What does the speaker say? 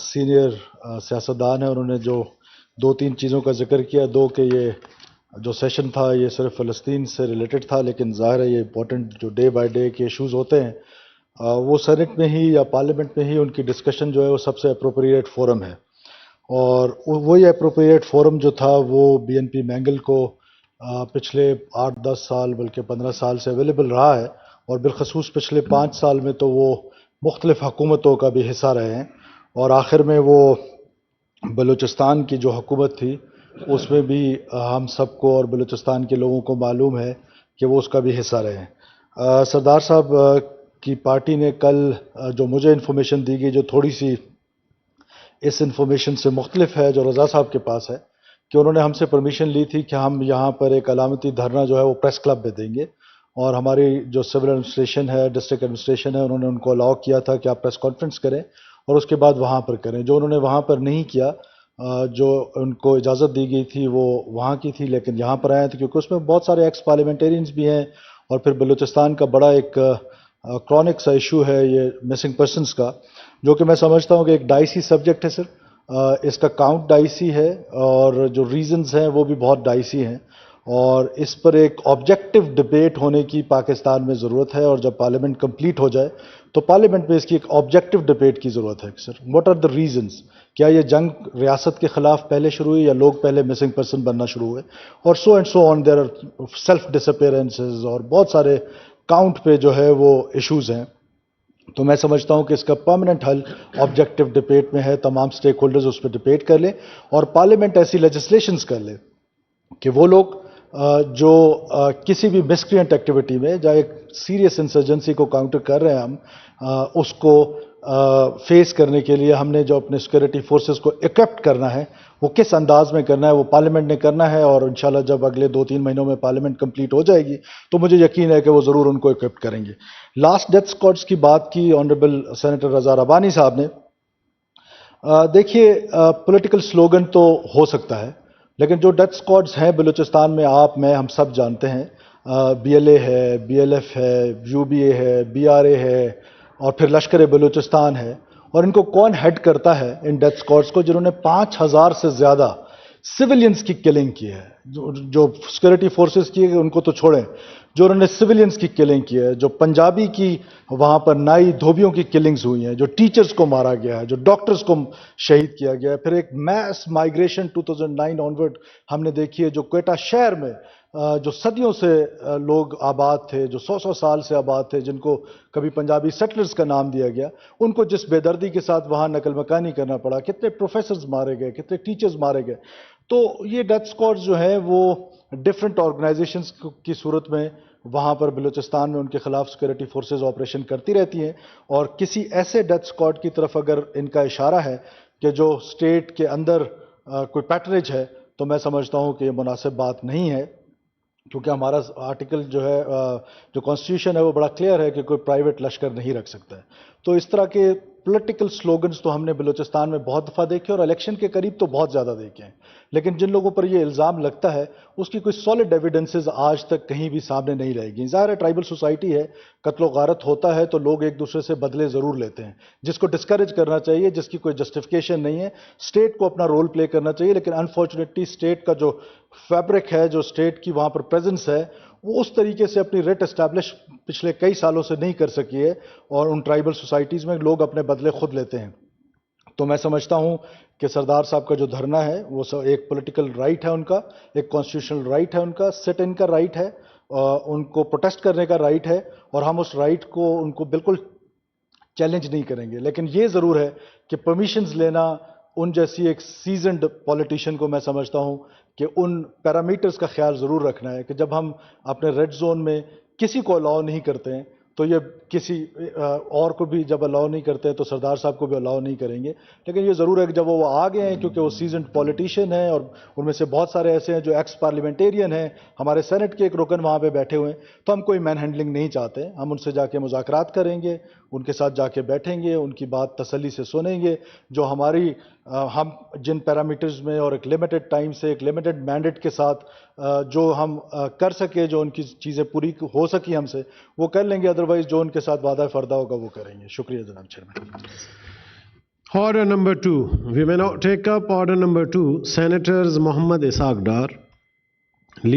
Senior سیاستدان ہیں، انہوں نے جو دو تین چیزوں کا ذکر کیا، دو کہ یہ جو سیشن تھا یہ صرف فلسطین سے ریلیٹڈ تھا، لیکن ظاہر ہے یہ امپورٹنٹ جو ڈے بائی ڈے کے ایشوز ہوتے ہیں وہ سینٹ میں ہی یا پارلیمنٹ میں ہی ان کی ڈسکشن جو ہے وہ سب سے اپروپریٹ فورم ہے، اور وہی اپروپریٹ فورم جو تھا وہ بی این پی مینگل کو پچھلے 8-10 سال بلکہ 15 سال سے اویلیبل رہا ہے، اور بالخصوص پچھلے 5 سال میں تو وہ مختلف حکومتوں کا بھی حصہ رہے ہیں، اور آخر میں وہ بلوچستان کی جو حکومت تھی اس میں بھی ہم سب کو اور بلوچستان کے لوگوں کو معلوم ہے کہ وہ اس کا بھی حصہ رہے ہیں۔ سردار صاحب کی پارٹی نے کل جو مجھے انفارمیشن دی گئی جو تھوڑی سی اس انفارمیشن سے مختلف ہے جو رضا صاحب کے پاس ہے، کہ انہوں نے ہم سے پرمیشن لی تھی کہ ہم یہاں پر ایک علامتی دھرنا جو ہے وہ پریس کلب میں دیں گے، اور ہماری جو سول ایڈمنسٹریشن ہے، ڈسٹرکٹ ایڈمنسٹریشن ہے، انہوں نے ان کو الاؤ کیا تھا کہ آپ پریس کانفرنس کریں اور اس کے بعد وہاں پر کریں۔ جو انہوں نے وہاں پر نہیں کیا، جو ان کو اجازت دی گئی تھی وہ وہاں کی تھی، لیکن یہاں پر آئے تھے کیونکہ اس میں بہت سارے ایکس پارلیمنٹیرینز بھی ہیں، اور پھر بلوچستان کا بڑا ایک کرونک سا ایشو ہے یہ مسنگ پرسنز کا، جو کہ میں سمجھتا ہوں کہ ایک ڈائسی سبجیکٹ ہے سر۔ اس کا کاؤنٹ ڈائسی ہے اور جو ریزنز ہیں وہ بھی بہت ڈائسی ہیں، اور اس پر ایک آبجیکٹو ڈبیٹ ہونے کی پاکستان میں ضرورت ہے، اور جب پارلیمنٹ کمپلیٹ ہو جائے تو پارلیمنٹ میں اس کی ایک آبجیکٹو ڈبیٹ کی ضرورت ہے sir. What are the reasons? کیا یہ جنگ ریاست کے خلاف پہلے شروع ہوئی یا لوگ پہلے مسنگ پرسن بننا شروع ہوئے، اور so and so on, there are self disappearances اور بہت سارے کاؤنٹ پہ جو ہے وہ ایشوز ہیں۔ تو میں سمجھتا ہوں کہ اس کا پرماننٹ حل آبجیکٹو ڈبیٹ میں ہے، تمام سٹیک ہولڈرز اس پہ ڈبیٹ کر لیں اور پارلیمنٹ ایسی لیجسلیشنز کر لے کہ وہ لوگ جو کسی بھی مسکرینٹ ایکٹیویٹی میں جائے ایک سیریس انسرجنسی کو کاؤنٹر کر رہے ہیں ہم، اس کو فیس کرنے کے لیے ہم نے جو اپنے سیکورٹی فورسز کو اکوپٹ کرنا ہے وہ کس انداز میں کرنا ہے وہ پارلیمنٹ نے کرنا ہے، اور انشاءاللہ جب اگلے 2-3 مہینوں میں پارلیمنٹ کمپلیٹ ہو جائے گی تو مجھے یقین ہے کہ وہ ضرور ان کو اکوپٹ کریں گے۔ لاسٹ ڈیتھ اسکواڈز کی بات کی آنریبل سینیٹر رضا ربانی صاحب نے۔ دیکھیے پولیٹیکل سلوگن تو ہو سکتا ہے، لیکن جو ڈیتھ اسکواڈز ہیں بلوچستان میں آپ میں ہم سب جانتے ہیں، بی ایل اے ہے، بی ایل ایف ہے، یو بی اے ہے، بی آر اے ہے، اور پھر لشکر بلوچستان ہے، اور ان کو کون ہیڈ کرتا ہے ان ڈیتھ اسکواڈز کو جنہوں نے 5,000 سے زیادہ سویلینز کی کلنگ کی ہے، جو سیکورٹی فورسز کی ان کو تو چھوڑیں، جو انہوں نے سویلینز کی کلنگ کی ہے، جو پنجابی کی وہاں پر نائی دھوبیوں کی کلنگز ہوئی ہیں، جو ٹیچرز کو مارا گیا ہے، جو ڈاکٹرز کو شہید کیا گیا ہے، پھر ایک میس مائگریشن 2009 آنورڈ ہم نے دیکھی ہے جو کوئٹہ شہر میں جو صدیوں سے لوگ آباد تھے، جو 100 سال سے آباد تھے، جن کو کبھی پنجابی سیٹلرز کا نام دیا گیا، ان کو جس بے دردی کے ساتھ وہاں نقل مکانی کرنا پڑا، کتنے پروفیسرز مارے گئے، کتنے ٹیچرز مارے گئے۔ تو یہ ڈیتھ اسکواڈ جو ہیں وہ ڈفرینٹ آرگنائزیشنز کی صورت میں وہاں پر بلوچستان میں ان کے خلاف سیکورٹی فورسز آپریشن کرتی رہتی ہیں، اور کسی ایسے ڈیتھ اسکواڈ کی طرف اگر ان کا اشارہ ہے کہ جو اسٹیٹ کے اندر کوئی پیٹرنیج ہے، تو میں سمجھتا ہوں کہ یہ مناسب بات نہیں ہے، کیونکہ ہمارا آرٹیکل جو ہے جو کانسٹیٹیوشن ہے وہ بڑا کلیئر ہے کہ کوئی پرائیویٹ لشکر نہیں رکھ سکتا ہے۔ تو اس طرح کے پولیٹیکل سلوگنز تو ہم نے بلوچستان میں بہت دفعہ دیکھے اور الیکشن کے قریب تو بہت زیادہ دیکھے ہیں، لیکن جن لوگوں پر یہ الزام لگتا ہے اس کی کوئی سالڈ ایویڈنسز آج تک کہیں بھی سامنے نہیں رہے گی۔ ظاہر ہے ٹرائبل سوسائٹی ہے، قتل و غارت ہوتا ہے تو لوگ ایک دوسرے سے بدلے ضرور لیتے ہیں، جس کو ڈسکریج کرنا چاہیے، جس کی کوئی جسٹیفیکیشن نہیں ہے، اسٹیٹ کو اپنا رول پلے کرنا چاہیے، لیکن انفارچونیٹلی اسٹیٹ کا جو فیبرک ہے، جو اسٹیٹ کی وہاں پر پریزنس ہے، وہ اس طریقے سے اپنی ریٹ اسٹیبلش پچھلے کئی سالوں سے نہیں کر سکی ہے، اور ان ٹرائبل سوسائٹیز میں لوگ اپنے بدلے خود لیتے ہیں۔ تو میں سمجھتا ہوں کہ سردار صاحب کا جو دھرنا ہے وہ ایک پولیٹیکل رائٹ ہے ان کا، ایک کانسٹیٹیوشنل رائٹ ہے ان کا، سٹ ان کا رائٹ ہے، ان کو پروٹیسٹ کرنے کا رائٹ ہے، اور ہم اس رائٹ کو ان کو بالکل چیلنج نہیں کریں گے، لیکن یہ ضرور ہے کہ پرمیشنز لینا ان جیسی ایک سیزنڈ پولیٹیشین کو میں سمجھتا ہوں کہ ان پیرامیٹرز کا خیال ضرور رکھنا ہے کہ جب ہم اپنے ریڈ زون میں کسی کو الاؤ نہیں کرتے ہیں تو یہ کسی اور کو بھی جب الاؤ نہیں کرتے تو سردار صاحب کو بھی الاؤ نہیں کریں گے، لیکن یہ ضرور ہے کہ جب وہ آ گئے ہیں کیونکہ وہ سیزنڈ پولیٹیشین ہیں، اور ان میں سے بہت سارے ایسے ہیں جو ایکس پارلیمنٹیرین ہیں، ہمارے سینٹ کے ایک رکن وہاں پہ بیٹھے ہوئے ہیں، تو ہم کوئی مین ہینڈلنگ نہیں چاہتے، ہم ان سے جا کے مذاکرات کریں گے، ان کے ساتھ جا کے بیٹھیں گے، ان کی بات تسلی سے سنیں گے، جو ہماری ہم جن پیرامیٹرز میں اور ایک لمیٹڈ ٹائم سے ایک لمیٹڈ مینڈیٹ کے ساتھ جو ہم کر سکے، جو ان کی چیزیں پوری ہو سکی ہم سے وہ کر لیں گے، ادروائز جو ان کے ساتھ وعدہ فردہ ہوگا وہ کریں گے۔ شکریہ جناب chairman. Order number 2. We may now take up order number 2. Senators Mohammad Ishaq Dar,